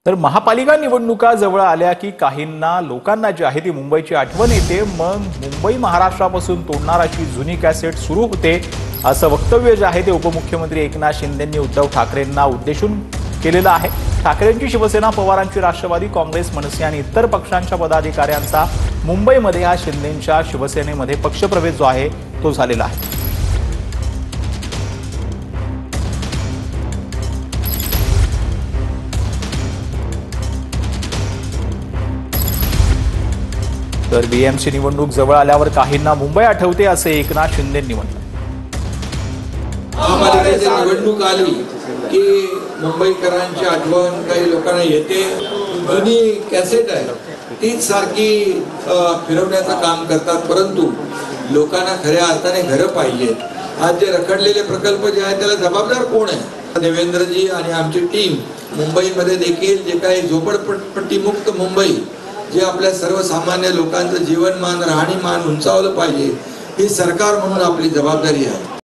तर महापालिका निवडणुका जवळ आल्या की काहींना लोकांना जी आहे ती मुंबईची आठवण येते। मग मुंबई महाराष्ट्रापासून तोडणार अशी जुनी कॅसेट सुरू होते, असं वक्तव्य जे आहे ते उपमुख्यमंत्री एकनाथ शिंदेंनी उद्धव ठाकरेंना उद्देशून केलेलं आहे। ठाकरेंची शिवसेना, पवारांची राष्ट्रवादी काँग्रेस, मनसे आणि इतर पक्षांच्या पदाधिकाऱ्यांचा मुंबईमध्ये हा शिंदेंच्या शिवसेनेमध्ये पक्षप्रवेश जो आहे तो झालेला आहे। तर बीएमसी निवडणूक जवळ आल्यावर काहींना मुंबई आठवते, असे एकनाथ शिंदेंनी म्हटलं। महापालिकेची निवडणूक आली की मुंबईकरांची आठवण काही लोकांना येते। जुनी कॅसेट आहे तीच सारखी फिरवण्याचं काम करतात, परंतु लोकांना खऱ्या अर्थाने घरं पाहिजेत। आज जे रखडलेले प्रकल्प जे आहेत त्याला जबाबदार कोण आहे? देवेंद्रजी आणि आमची टीम मुंबईमध्ये देखील जे काही झोपडपट्टी मुक्त मुंबई, जे आपल्या सर्वसामान्य लोकांचं जीवनमान, राहणीमान उंचावलं पाहिजे, ही सरकार म्हणून आपली जबाबदारी आहे।